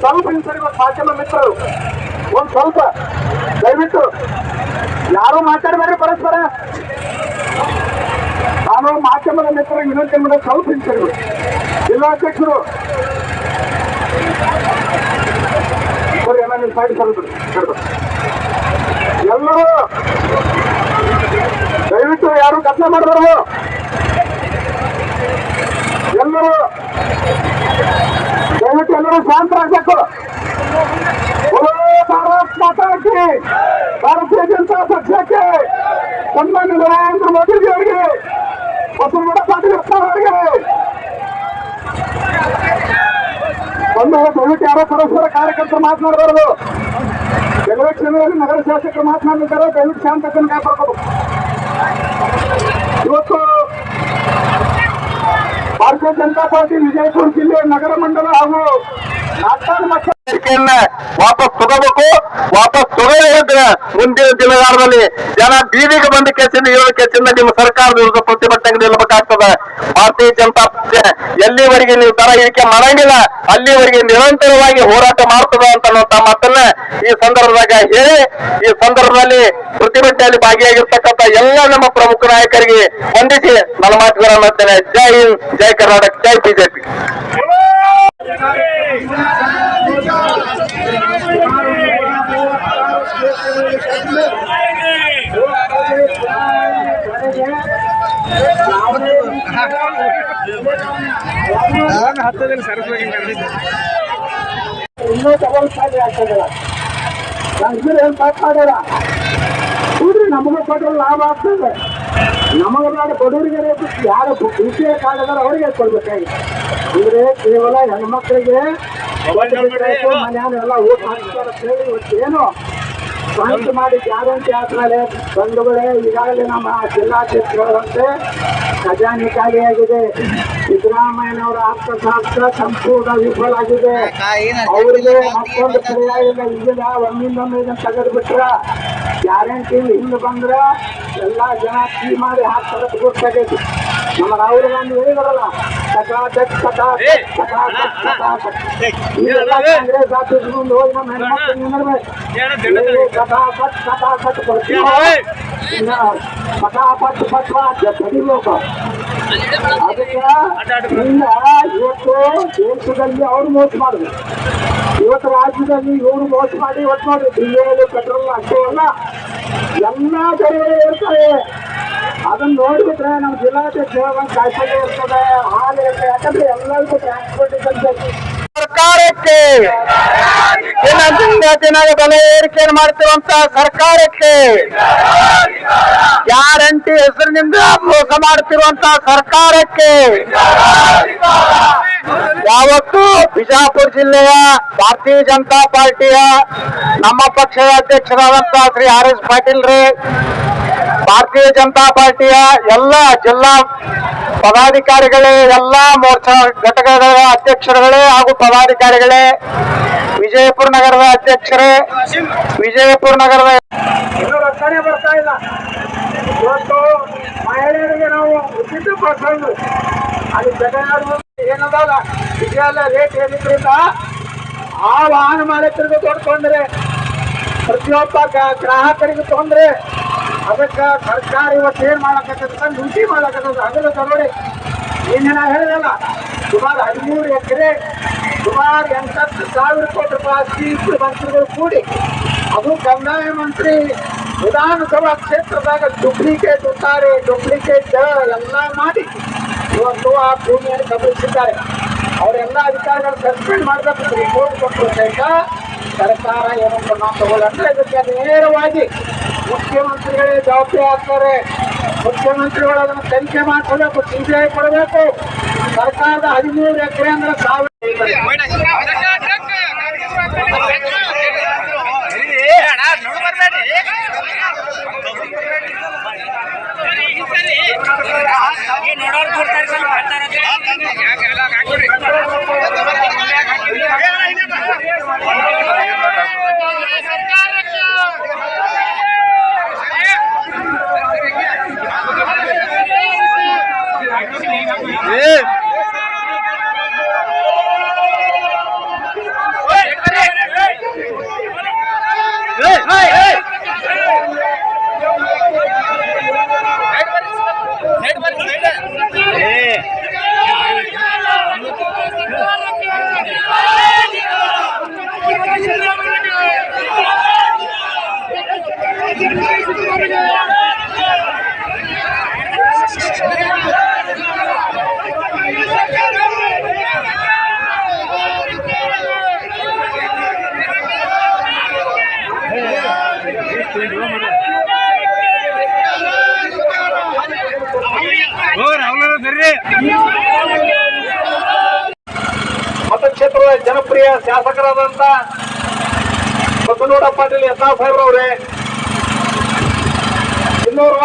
ಸ್ವಲ್ಪ ಹಿಂಸರಿಬೇಕು ಮಾಧ್ಯಮ ಮಿತ್ರರು, ಒಂದ್ ಸ್ವಲ್ಪ ದಯವಿಟ್ಟು ಯಾರು ಮಾತಾಡಬೇಡ್ರಿ ಪರಸ್ಪರ. ನಾನು ಮಾಧ್ಯಮದ ಮಿತ್ರರಿಗೆ ವಿನಂತಿ ಮಾಡೋದು ಸ್ವಲ್ಪ ಹಿಂಸರಿಬೇಕು. ಜಿಲ್ಲಾಧ್ಯಕ್ಷರು ಎಲ್ಲ ಸಾಡಿ ಎಲ್ಲರೂ ದಯವಿಟ್ಟು ಯಾರು ಕಥೆ ಮಾಡಬಾರ್ದು. ಎಲ್ಲರೂ ದಯವಿಟ್ಟು ಎಲ್ಲರೂ ಶಾಂತರಾಗಬೇಕು. ಭಾರತ್ ಮಾತಾ ಕಿ, ಭಾರತೀಯ ಜನತಾ ಪಕ್ಷಕ್ಕೆ, ಸನ್ಮಾನ್ಯ ನರೇಂದ್ರ ಮೋದಿಜಿ ಅವರಿಗೆ, ಬಸವನಗೌಡ ಪಾಟೀಲ್ ಅವರಿಗೆ ಒಂದು ದಯವಿಟ್ಟು ಯಾರೋ ಪರಸ್ಪರ ಕಾರ್ಯಕರ್ತರು ಮಾತನಾಡಬಾರದು. ಕೆಲವೇ ಕ್ಷಣದಲ್ಲಿ ನಗರ ಶಾಸಕರು ಮಾತನಾಡಿದ್ದಾರೆ. ದಯವಿಟ್ಟು ಶಾಂತತೆಯನ್ನು ಕಾಪಾಡಬೇಕು. ಇವತ್ತು ಭಾರತೀಯ ಜನತಾ ಪಾರ್ಟಿ ವಿಜಯಪುರ ಜಿಲ್ಲೆ ನಗರ ಮಂಡಲ ಹಾಗೂ ನಾಲ್ಕಾರು ಮಕ್ಕಳ ವಾಪಸ್ ತಗೋಬೇಕು. ವಾಪಸ್ ತಗೊಳ್ಳಿದ್ರೆ ಮುಂದಿನ ದಿನಗಾರದಲ್ಲಿ ಜನ ಬೀದಿಗೆ ಬಂದ ಕೇಸಿಂದ ಇರೋ ಕೇಸಿಂದ ನಿಮ್ಮ ಸರ್ಕಾರದ ವಿರುದ್ಧ ಪ್ರತಿಭಟನೆಗೆ ನಿಲ್ಲಬೇಕಾಗ್ತದೆ. ಭಾರತೀಯ ಜನತಾ ಪಕ್ಷ ಎಲ್ಲಿವರೆಗೆ ನೀವು ದರ ಇಳಿಕೆ ಮಾಡಂಗಿಲ್ಲ ಅಲ್ಲಿವರೆಗೆ ನಿರಂತರವಾಗಿ ಹೋರಾಟ ಮಾಡ್ತದೆ ಅಂತ ಮಾತನ್ನ ಈ ಸಂದರ್ಭದಾಗ ಹೇಳಿ, ಈ ಸಂದರ್ಭದಲ್ಲಿ ಪ್ರತಿಭಟನೆಯಲ್ಲಿ ಭಾಗಿಯಾಗಿರ್ತಕ್ಕಂಥ ಎಲ್ಲ ನಮ್ಮ ಪ್ರಮುಖ ನಾಯಕರಿಗೆ ವಂದಿಸಿ ನನ್ನ ಮಾತುಗಳನ್ನು ಮಾಡ್ತೇನೆ. ಜೈ ಹಿಂದ್, ಜೈ ಕರ್ನಾಟಕ, ಜೈ ಬಿಜೆಪಿ. ಹತ್ತದಲ್ಲಿ ಸರಸ್ವತಿ ಇನ್ನೂ ತಗೊಳ್ತಾಯಿದೆ ಆಗ್ತದಲ್ಲ. ಸಂಸದ ಏನ್ ಪಾಸ್ ಮಾಡ್ಯಾರ ನೋಡ್ರಿ, ನಮಗೂ ಕೊಟ್ಟರೆ ಲಾಭ ಆಗ್ತದೆ. ನಮಗೆ ಬೇಡ ಬಡವರಿಗೆ ಯಾರು ವಿಷಯ ಕಾಲದಾರ ಅವರಿಗೆ ಕೊಡ್ಬೇಕಾಗಿ ಅಂದ್ರೆ ಕೇವಲ ಹೆಣ್ಮಕ್ಳಿಗೆ ಮನೆಯಲ್ಲ ಊಟ ಹಾಕ್ತಾರೆ ಅಂತ ಹೇಳಿ ಇವತ್ತೇನು ಸ್ವಂತ ಮಾಡಿ ಗ್ಯಾರಂಟಿ ಆದ್ಮೇಲೆ ಬಂಧುಗಳೇ, ಈಗಾಗಲೇ ನಮ್ಮ ಜಿಲ್ಲಾಧ್ಯಕ್ಷರಂತೆ ಖಜಾನೆ ಖಾಲಿಯಾಗಿದೆ. ಸಿದ್ದರಾಮಯ್ಯನವರ ಆತ್ಮಶಾಸ್ತ್ರ ಸಂಪೂರ್ಣ ವಿಫಲ ಆಗಿದೆ. ಅವರಿಗೆ ಮತ್ತೊಂದು ಪರ್ಯಾಯ ಇಲ್ಲ. ಈಗ ಒಮ್ಮಿಂದೊಮ್ಮೆ ಇದನ್ನು ತೆಗೆದು ಬಿಟ್ರ ಗ್ಯಾರಂಟಿ ಹಿಂದೆ ಬಂದ್ರ ಎಲ್ಲ ಜನ ಕೀ ಮಾಡಿ ಹಾಕ್ತಾರೆ ಗೊತ್ತಾಗೈತಿ. ನಮ್ಮ ರಾಹುಲ್ ಗಾಂಧಿ ಹೇಳಿದಾರಲ್ಲ, ಕಟಾಕಟ್ ಕಟಾಕಟ್ ಕಟಾಕಟ್ ಕಟಾಕಟ್. ಈಗೆಲ್ಲ ಕಾಂಗ್ರೆಸ್ ಆಫೀಸ್ ಮುಂದೆ ಹೋಗಿ ನಮ್ಮ ಹೆಣ್ಮಕ್ಳು ನಿಂದಿರ್ಬೇಕು. ಕಟಾಕಟ್ ಕಟಾಕಟ್ ಕೊಡ್ತೀವಿ, ಕಟಾಕಟ್ ಪಟ್ವ ತಡಿಬೇಕು. ಅದಕ್ಕೆ ಇವತ್ತು ದೇಶದಲ್ಲಿ ಅವ್ರು ಮೋಸ ಮಾಡಿದ್ರು, ಇವತ್ತು ರಾಜ್ಯದಲ್ಲಿ ಇವರು ಮೋಸ ಮಾಡಿ ಇವತ್ತು ನೋಡಿ ಡೀಸೆಲ್ ಪೆಟ್ರೋಲ್ ಅಷ್ಟೇ ಅಲ್ಲ ಎಲ್ಲ ಬೆಲೆಗಳು ಇರ್ತವೆ. ಅದನ್ನ ನೋಡ್ಬಿಟ್ರೆ ನಮ್ಮ ಜಿಲ್ಲಾಧ್ಯಕ್ಷ ಕಾಯಿಪಲ್ಯ ಇರ್ತದೆ, ಹಾಲು ಇರ್ತದೆ. ಯಾಕಂದ್ರೆ ಎಲ್ಲರಿಗೂ ಟ್ರಾನ್ಸ್ಪೋರ್ಟೇಷನ್ ಬೇಕು. ಸರ್ಕಾರಕ್ಕೆ ದಿನದ ಬೆಲೆ ಏರಿಕೆಯನ್ನು ಮಾಡ್ತಿರುವಂತ ಸರ್ಕಾರಕ್ಕೆ, ಗ್ಯಾರಂಟಿ ಹೆಸರಿನಿಂದ ಮೋಸ ಮಾಡ್ತಿರುವಂತ ಸರ್ಕಾರಕ್ಕೆ ಯಾವತ್ತು ಬಿಜಾಪುರ ಜಿಲ್ಲೆಯ ಭಾರತೀಯ ಜನತಾ ಪಾರ್ಟಿಯ ನಮ್ಮ ಪಕ್ಷದ ಅಧ್ಯಕ್ಷರಾದಂತ ಶ್ರೀ RS ಪಾಟೀಲ್ ರೇ, ಭಾರತೀಯ ಜನತಾ ಪಾರ್ಟಿಯ ಎಲ್ಲ ಜಿಲ್ಲಾ ಪದಾಧಿಕಾರಿಗಳೇ, ಎಲ್ಲ ಮೋರ್ಚಾ ಘಟಕಗಳ ಅಧ್ಯಕ್ಷರುಗಳೇ ಹಾಗೂ ಪದಾಧಿಕಾರಿಗಳೇ, ವಿಜಯಪುರ ನಗರದ ಅಧ್ಯಕ್ಷರೇ, ವಿಜಯಪುರ ನಗರದ ಇನ್ನೂ ರಕ್ಷಣೆ ಬರ್ತಾ ಇಲ್ಲ. ಇವತ್ತು ಮಹಿಳೆಯರಿಗೆ ನಾವು ಉಚಿತ ಬಸ್ಸನ್ನು ಅದು ಜಗ ಏನದಲ್ಲ ಇದೆಲ್ಲ ರೇಟ್ ಏನಿದ್ರಿಂದ ಆ ವಾಹನ ಮಾಲೀಕರಿಗೂ ದೊಡ್ಡ ತೊಂದರೆ, ಪ್ರತಿಯೊಬ್ಬ ಗ್ರಾಹಕರಿಗೂ ತೊಂದರೆ. ಅದಕ್ಕೆ ಸರ್ಕಾರ ಇವತ್ತು ಏನ್ ಮಾಡಕತ್ತದ, ಲೂಟಿ ಮಾಡಕತ್ತದ. ಅದರ ತಗೊಳ್ಳಿ ಏನೇನ ಹೇಳಿದಲ್ಲ, ಸುಮಾರು 13 ಎಕರೆ ಸುಮಾರು 80,000 ಕೋಟಿ ರೂಪಾಯಿ ಆಸ್ತಿ ಇಬ್ಬರು ಮಂತ್ರಿಗಳು ಕೂಡಿ, ಅದು ಕಂದಾಯ ಮಂತ್ರಿ ವಿಧಾನಸಭಾ ಕ್ಷೇತ್ರದಾಗ ಡೂಪ್ಲಿಕೇಟ್ ಉತ್ತಾರೆ, ಡೂಪ್ಲಿಕೇಟ್ ಎಲ್ಲ ಮಾಡಿ ಇವತ್ತು ಆ ಭೂಮಿಯನ್ನು ಕಬಳಿಸಿದ್ದಾರೆ. ಅವರೆಲ್ಲ ಅಧಿಕಾರಿಗಳು ಸಸ್ಪೆಂಡ್ ಮಾಡಬೇಕು, ರಿಪೋರ್ಟ್ ಕೊಟ್ಟರು ಸಹಿತ ಸರ್ಕಾರ ಏನಂತ ನಾವು ತಗೊಳ್ಳಂದ್ರೆ ಇದಕ್ಕೆ ನೇರವಾಗಿ ಮುಖ್ಯಮಂತ್ರಿಗಳೇ ಜವಾಬ್ದಾರಿ ಆಗ್ತಾರೆ. ಮುಖ್ಯಮಂತ್ರಿಗಳು ಅದನ್ನು ತನಿಖೆ ಮಾಡಿಸಬೇಕು, CBI ಕೊಡಬೇಕು. ಸರ್ಕಾರದ 13 ಎಕರೆ ಅಂದ್ರೆ 1000 ಸರ್ಕಾರಕ್ಕೆ ಮತಕ್ಷೇತ್ರದ ಜನಪ್ರಿಯ ಶಾಸಕರಾದಂತ ಬಸವನಗೌಡ ಪಾಟೀಲ್ ಯತ್ನಾಳ್ ಸಾಹೇಬ್ರವ್ರೆ, ಇನ್ನೋರ್ವ